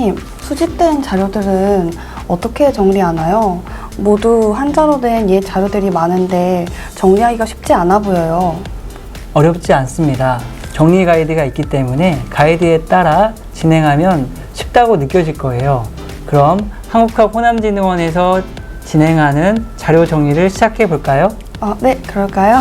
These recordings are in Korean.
선생님, 수집된 자료들은 어떻게 정리하나요? 모두 한자로 된 옛 자료들이 많은데 정리하기가 쉽지 않아 보여요. 어렵지 않습니다. 정리 가이드가 있기 때문에 가이드에 따라 진행하면 쉽다고 느껴질 거예요. 그럼 한국학호남진흥원에서 진행하는 자료 정리를 시작해 볼까요? 네, 그럴까요?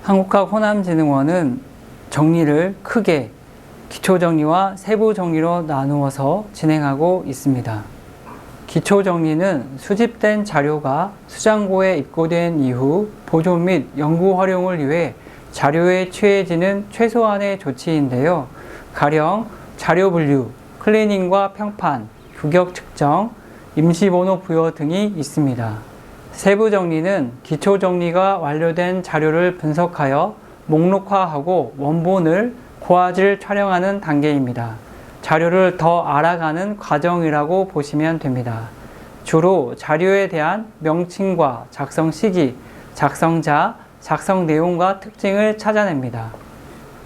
한국학호남진흥원은 정리를 크게 기초정리와 세부정리로 나누어서 진행하고 있습니다. 기초정리는 수집된 자료가 수장고에 입고된 이후 보존 및 연구 활용을 위해 자료에 취해지는 최소한의 조치인데요. 가령 자료 분류, 클리닝과 평판, 규격 측정, 임시번호 부여 등이 있습니다. 세부 정리는 기초 정리가 완료된 자료를 분석하여 목록화하고 원본을 고화질 촬영하는 단계입니다. 자료를 더 알아가는 과정이라고 보시면 됩니다. 주로 자료에 대한 명칭과 작성 시기, 작성자, 작성 내용과 특징을 찾아냅니다.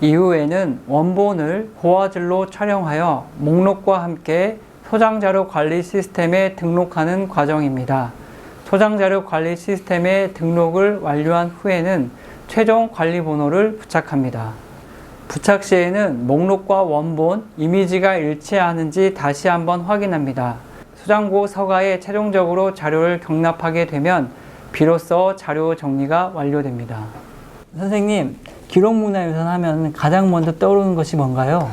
이후에는 원본을 고화질로 촬영하여 목록과 함께 소장자료 관리 시스템에 등록하는 과정입니다. 소장자료 관리 시스템에 등록을 완료한 후에는 최종 관리 번호를 부착합니다. 부착 시에는 목록과 원본, 이미지가 일치하는지 다시 한번 확인합니다. 수장고 서가에 최종적으로 자료를 경납하게 되면 비로소 자료 정리가 완료됩니다. 선생님, 기록문화유산 하면 가장 먼저 떠오르는 것이 뭔가요?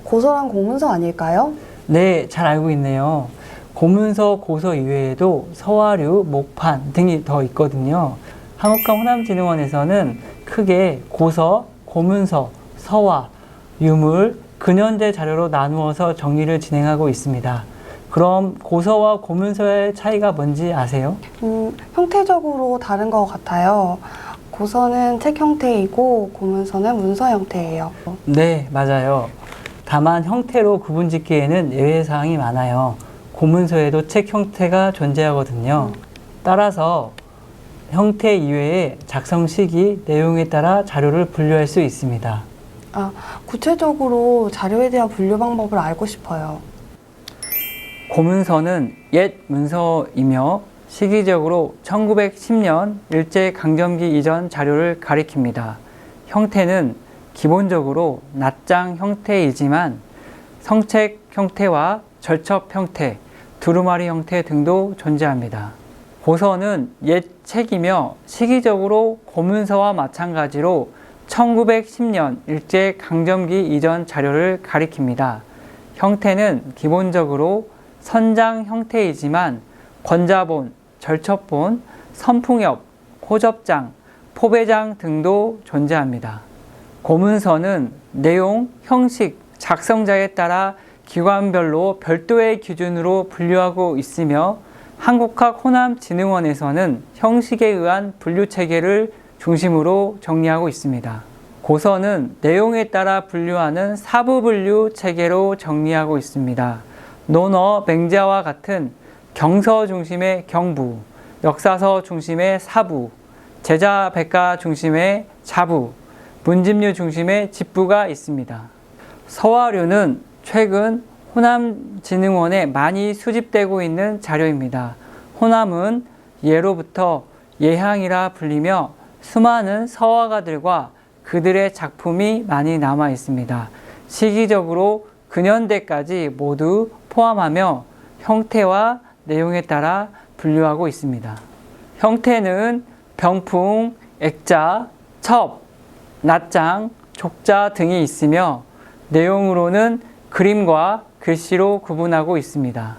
고서랑 공문서 아닐까요? 네, 잘 알고 있네요. 고문서, 고서 이외에도 서화류, 목판 등이 더 있거든요. 한국학호남진흥원에서는 크게 고서, 고문서, 서화, 유물, 근현재 자료로 나누어서 정리를 진행하고 있습니다. 그럼 고서와 고문서의 차이가 뭔지 아세요? 형태적으로 다른 것 같아요. 고서는 책 형태이고 고문서는 문서 형태예요. 네, 맞아요. 다만 형태로 구분 짓기에는 예외사항이 많아요. 고문서에도 책 형태가 존재하거든요. 따라서 형태 이외에 작성 시기, 내용에 따라 자료를 분류할 수 있습니다. 구체적으로 자료에 대한 분류 방법을 알고 싶어요. 고문서는 옛 문서이며 시기적으로 1910년 일제강점기 이전 자료를 가리킵니다. 형태는 기본적으로 낱장 형태이지만 성책 형태와 절첩 형태, 두루마리 형태 등도 존재합니다. 고서는 옛 책이며 시기적으로 고문서와 마찬가지로 1910년 일제강점기 이전 자료를 가리킵니다. 형태는 기본적으로 선장 형태이지만 권자본, 절첩본, 선풍엽, 호접장, 포배장 등도 존재합니다. 고문서는 내용, 형식, 작성자에 따라 기관별로 별도의 기준으로 분류하고 있으며 한국학호남진흥원에서는 형식에 의한 분류 체계를 중심으로 정리하고 있습니다. 고서는 내용에 따라 분류하는 사부 분류 체계로 정리하고 있습니다. 논어, 맹자와 같은 경서 중심의 경부, 역사서 중심의 사부, 제자 백가 중심의 자부, 문집류 중심의 집부가 있습니다. 서화류는 최근 호남진흥원에 많이 수집되고 있는 자료입니다. 호남은 예로부터 예향이라 불리며 수많은 서화가들과 그들의 작품이 많이 남아 있습니다. 시기적으로 근현대까지 모두 포함하며 형태와 내용에 따라 분류하고 있습니다. 형태는 병풍, 액자, 첩, 낱장, 족자 등이 있으며 내용으로는 그림과 글씨로 구분하고 있습니다.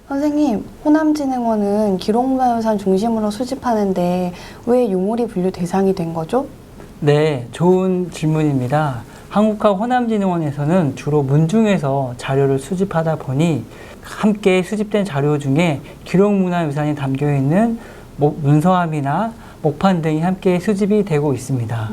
선생님, 호남진흥원은 기록문화유산 중심으로 수집하는데 왜 유물이 분류 대상이 된 거죠? 네, 좋은 질문입니다. 한국학호남진흥원에서는 주로 문중에서 자료를 수집하다 보니 함께 수집된 자료 중에 기록문화유산이 담겨있는 문서함이나 목판 등이 함께 수집이 되고 있습니다.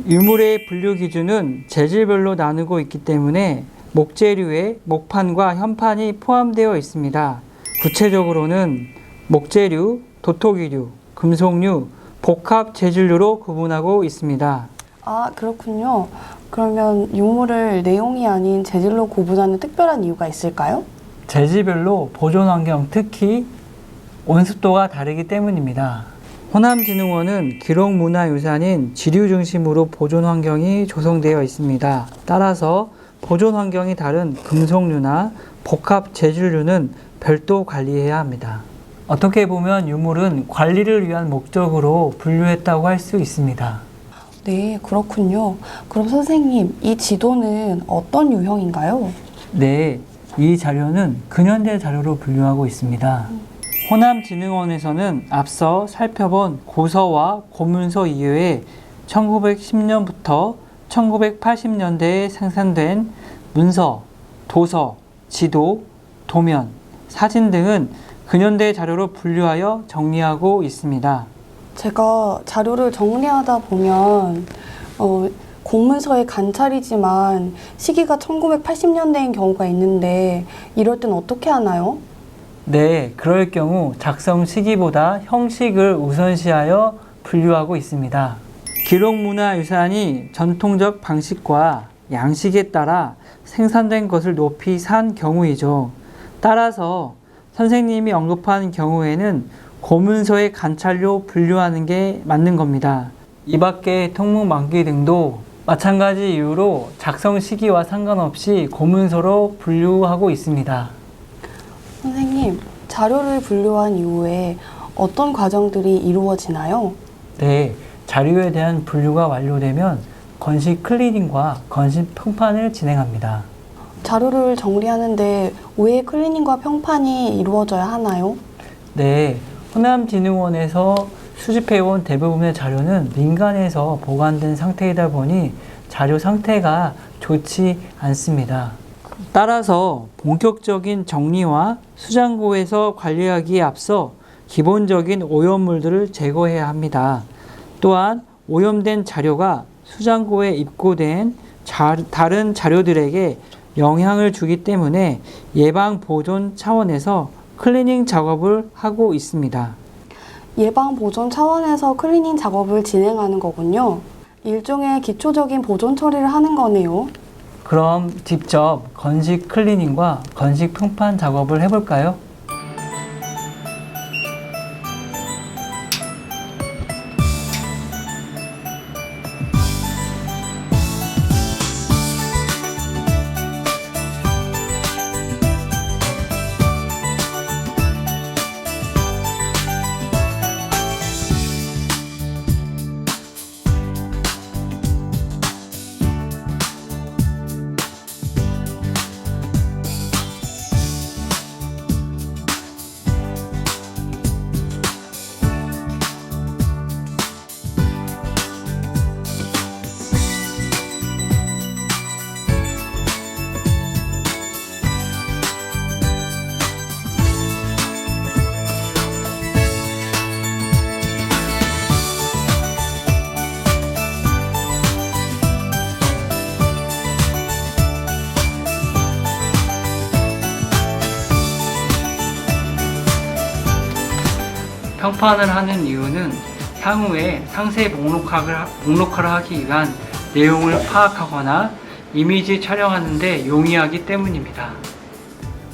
유물의 분류 기준은 재질별로 나누고 있기 때문에 목재류에 목판과 현판이 포함되어 있습니다. 구체적으로는 목재류, 도토기류, 금속류, 복합 재질류로 구분하고 있습니다. 아, 그렇군요. 그러면 유물을 내용이 아닌 재질로 구분하는 특별한 이유가 있을까요? 재질별로 보존 환경, 특히 온습도가 다르기 때문입니다. 호남진흥원은 기록문화유산인 지류 중심으로 보존 환경이 조성되어 있습니다. 따라서 보존 환경이 다른 금속류나 복합 재질류는 별도 관리해야 합니다. 어떻게 보면 유물은 관리를 위한 목적으로 분류했다고 할 수 있습니다. 네, 그렇군요. 그럼 선생님, 이 지도는 어떤 유형인가요? 네, 이 자료는 근현대 자료로 분류하고 있습니다. 호남진흥원에서는 앞서 살펴본 고서와 고문서 이외에 1910년부터 1980년대에 생산된 문서, 도서, 지도, 도면, 사진 등은 근현대 자료로 분류하여 정리하고 있습니다. 제가 자료를 정리하다 보면 공문서의 관찰이지만 시기가 1980년대인 경우가 있는데 이럴 땐 어떻게 하나요? 네, 그럴 경우 작성 시기보다 형식을 우선시하여 분류하고 있습니다. 기록문화유산이 전통적 방식과 양식에 따라 생산된 것을 높이 산 경우이죠. 따라서 선생님이 언급한 경우에는 고문서의 관찰로 분류하는 게 맞는 겁니다. 이 밖에 통문 만기 등도 마찬가지 이유로 작성 시기와 상관없이 고문서로 분류하고 있습니다. 선생님, 자료를 분류한 이후에 어떤 과정들이 이루어지나요? 네, 자료에 대한 분류가 완료되면 건식 클리닝과 건식 평판을 진행합니다. 자료를 정리하는데 왜 클리닝과 평판이 이루어져야 하나요? 네, 호남진흥원에서 수집해온 대부분의 자료는 민간에서 보관된 상태이다 보니 자료 상태가 좋지 않습니다. 따라서 본격적인 정리와 수장고에서 관리하기에 앞서 기본적인 오염물들을 제거해야 합니다. 또한 오염된 자료가 수장고에 입고된 다른 자료들에게 영향을 주기 때문에 예방 보존 차원에서 클리닝 작업을 하고 있습니다. 예방 보존 차원에서 클리닝 작업을 진행하는 거군요. 일종의 기초적인 보존 처리를 하는 거네요. 그럼 직접 건식 클리닝과 건식 평판 작업을 해볼까요? 평판을 하는 이유는 향후에 상세 목록화를 하기 위한 내용을 파악하거나 이미지 촬영하는 데 용이하기 때문입니다.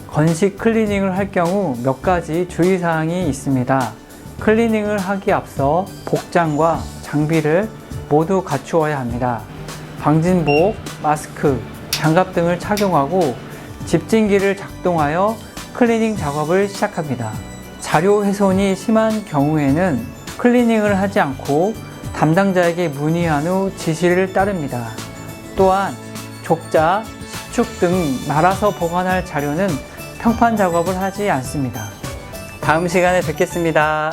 건식 클리닝을 할 경우 몇 가지 주의사항이 있습니다. 클리닝을 하기 앞서 복장과 장비를 모두 갖추어야 합니다. 방진복, 마스크, 장갑 등을 착용하고 집진기를 작동하여 클리닝 작업을 시작합니다. 자료 훼손이 심한 경우에는 클리닝을 하지 않고 담당자에게 문의한 후 지시를 따릅니다. 또한 족자, 시축 등 말아서 보관할 자료는 평판 작업을 하지 않습니다. 다음 시간에 뵙겠습니다.